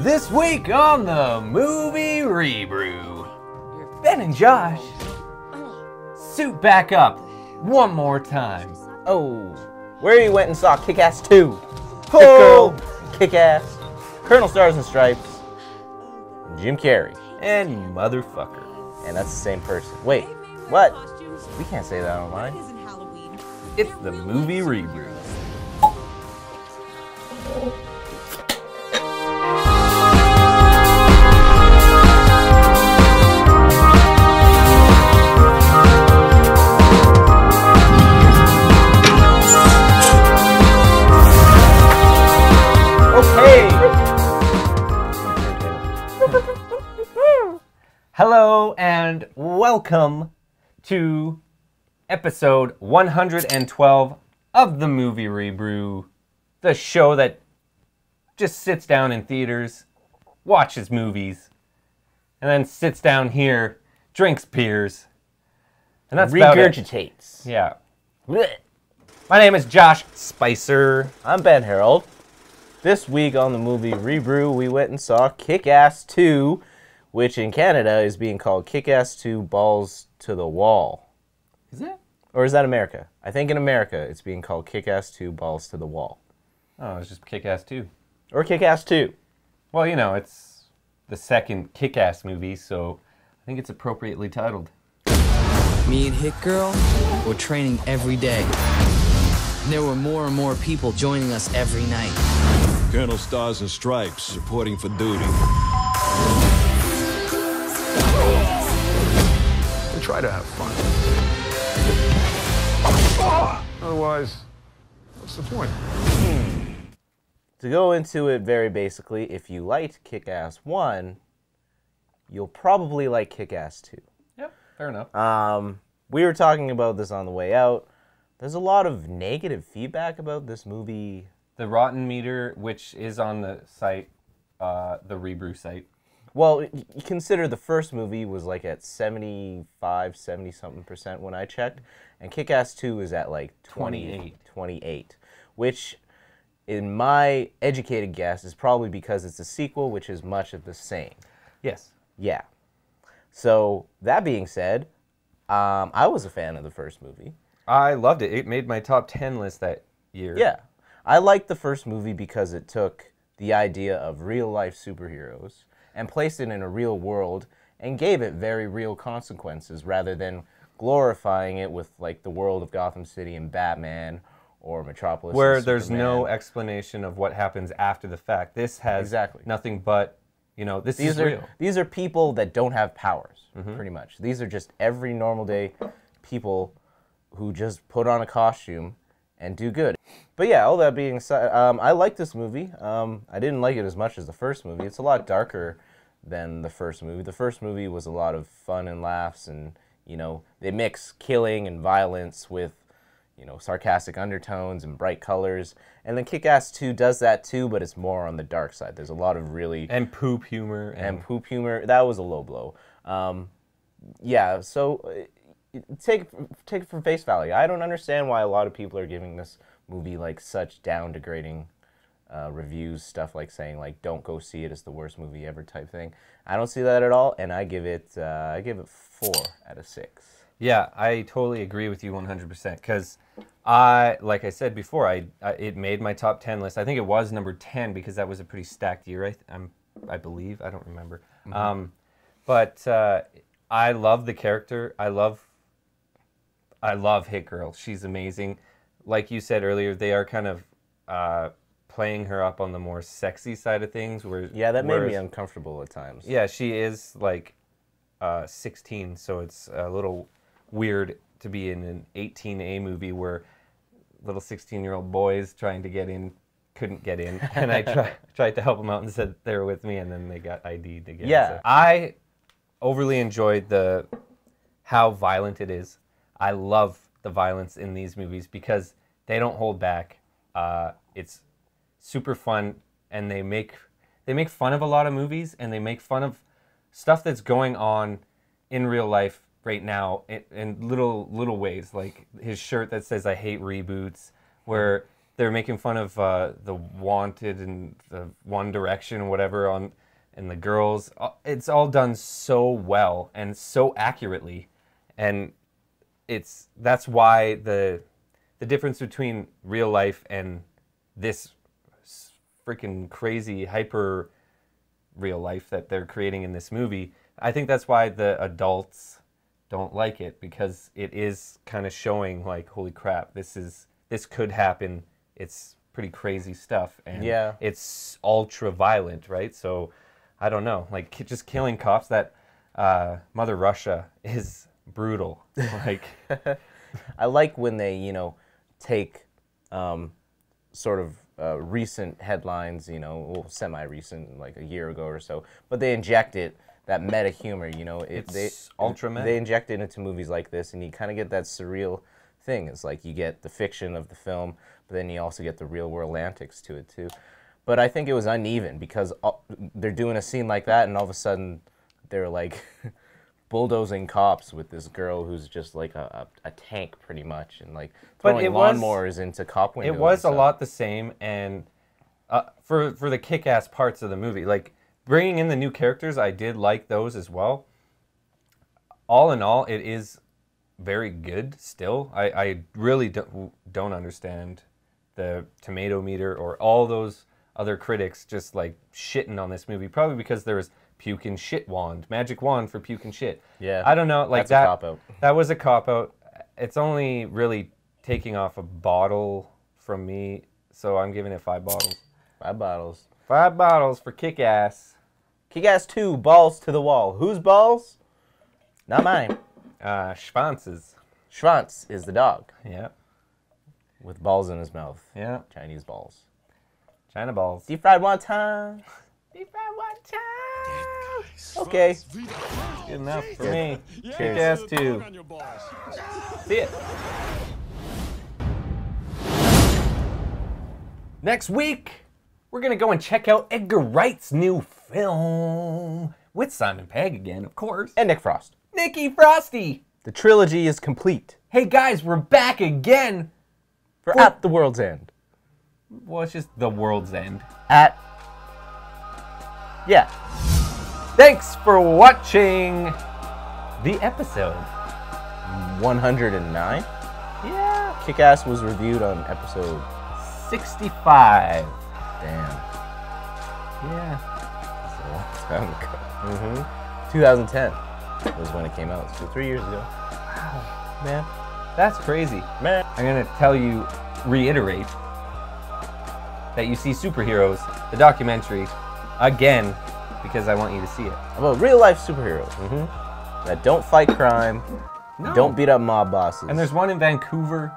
This week on the Movie Rebrew, Ben and Josh suit back up one more time. Oh, where you went and saw Kick-Ass 2. Oh! Hit Girl, Kick-Ass, Colonel Stars and Stripes, Jim Carrey. And motherfucker. And that's the same person. Wait, what? We can't say that online. It's the Movie Rebrew. Hello and welcome to episode 112 of the Movie Rebrew, the show that just sits down in theaters, watches movies, and then sits down here, drinks beers, and that's about it. Regurgitates. Yeah. My name is Josh Spicer. I'm Ben Harold. This week on the Movie Rebrew, we went and saw Kick-Ass 2, which in Canada is being called Kick-Ass 2 Balls to the Wall. Is it? Or is that America? I think in America it's being called Kick-Ass 2 Balls to the Wall. Oh, it's just Kick-Ass 2. Or Kick-Ass 2. Well, you know, it's the second Kick-Ass movie, so I think it's appropriately titled. Me and Hit Girl were training every day. There were more and more people joining us every night. Colonel Stars and Stripes reporting for duty. We try to have fun. Otherwise, what's the point? To go into it very basically, if you liked Kick-Ass 1, you'll probably like Kick-Ass 2. Yep, fair enough. We were talking about this on the way out. There's a lot of negative feedback about this movie. The Rotten Meter, which is on the site, the Rebrew site. Well, you consider the first movie was like at 75, 70-something% when I checked, and Kick-Ass 2 is at like 28, which in my educated guess is probably because it's a sequel, which is much of the same. Yes. Yeah. So, that being said, I was a fan of the first movie. I loved it. It made my top 10 list that year. Yeah. I liked the first movie because it took the idea of real-life superheroes and placed it in a real world and gave it very real consequences rather than glorifying it with like the world of Gotham City and Batman or Metropolis. Where there's no explanation of what happens after the fact. This has nothing but, you know, this is real. These are people that don't have powers, pretty much. These are just every normal day people who just put on a costume and do good. But yeah, all that being said, I like this movie. I didn't like it as much as the first movie. It's a lot darker than the first movie. The first movie was a lot of fun and laughs, and you know, they mix killing and violence with, you know, sarcastic undertones and bright colors. And then Kick-Ass 2 does that too, but it's more on the dark side. There's a lot of really poop humor and poop humor. That was a low blow. Yeah, so take it from face value. I don't understand why a lot of people are giving this movie like such down degrading reviews, stuff like saying like don't go see it, it's the worst movie ever type thing. I don't see that at all, and I give it 4 out of 6. Yeah, I totally agree with you 100% because like I said before, it made my top 10 list. I think it was number 10 because that was a pretty stacked year. I believe, I don't remember. But I love the character. I love Hit Girl. She's amazing. Like you said earlier, they are kind of playing her up on the more sexy side of things. Yeah, that made me uncomfortable at times. Yeah, she is like 16, so it's a little weird to be in an 18A movie where little 16-year-old boys trying to get in couldn't get in, and I tried to help them out and said they were with me, and then they got ID'd again. Yeah. So I overly enjoyed how violent it is. I love the violence in these movies because they don't hold back. It's super fun, and they make fun of a lot of movies, and they make fun of stuff that's going on in real life right now in little ways, like his shirt that says "I hate reboots," where they're making fun of the Wanted and the One Direction and whatever and the girls. It's all done so well and so accurately, and that's why the difference between real life and this freaking crazy hyper real life that they're creating in this movie. I think that's why the adults don't like it, because it is kind of showing like, holy crap, this could happen. It's pretty crazy stuff, and it's ultra violent, right? So I don't know, like just killing cops. That Mother Russia is brutal. Like I like when they, you know, take sort of recent headlines, you know, well, semi-recent, like a year ago or so, but they inject that meta humor, you know. It's ultra meta. They inject it into movies like this, and you kind of get that surreal thing. It's like you get the fiction of the film, but then you also get the real world antics to it too. But I think it was uneven, because they're doing a scene like that, and all of a sudden they're like bulldozing cops with this girl who's just like a tank pretty much, and like throwing lawnmowers into cop windows. It was a lot the same, and for the kick-ass parts of the movie, like bringing in the new characters, I did like those as well. All in all, it is very good still. I really don't understand the tomato meter or all those other critics just like shitting on this movie, probably because there was puke and shit wand, magic wand for puke and shit. Yeah, I don't know, like that's a cop-out. That was a cop-out. It's only really taking off a bottle from me, so I'm giving it 5 bottles. 5 bottles. 5 bottles for Kick-Ass. Kick-Ass 2, balls to the wall. Whose balls? Not mine. Schwanz's. Schwanz is the dog. Yeah. With balls in his mouth. Yeah. Chinese balls. China balls. Deep fried wonton. Deep fried wonton. Okay. Good enough for me. Cheers. Kick-Ass 2. See it. Next week, we're going to go and check out Edgar Wright's new film. With Simon Pegg again, of course. And Nick Frost. Nicky Frosty. The trilogy is complete. Hey guys, we're back again. For At the World's End. Well, it's just The World's End. Yeah. Thanks for watching the episode. 109? Yeah. Kick-Ass was reviewed on episode 65. Damn. Yeah. That's a long time ago. 2010 was when it came out. So 3 years ago. Wow. Man. That's crazy. Man. I'm going to reiterate that you see Superheroes, the documentary, again, because I want you to see it. About real-life superheroes. That don't fight crime, No. don't beat up mob bosses. And there's one in Vancouver.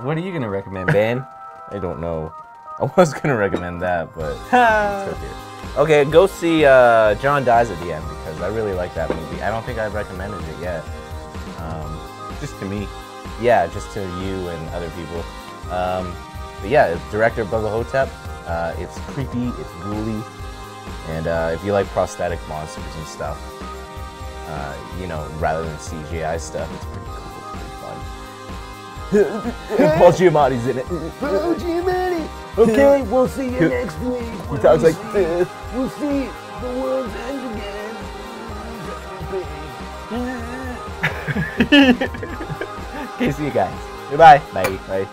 What are you going to recommend, Ben? I don't know. I was going to recommend that, but it's okay. Okay, go see John Dies at the End, because I really like that movie. I don't think I've recommended it yet. Just to me. Yeah, just to you and other people. But yeah, it's director Bubba Hotep. It's creepy, it's ghouly, and if you like prosthetic monsters and stuff, you know, rather than CGI stuff, it's pretty cool, it's pretty fun. Paul Giamatti's in it. Paul Giamatti! Okay, we'll see you next week. He talks like this. We'll see the world's end again. Okay, see you guys. Goodbye. Bye. Bye.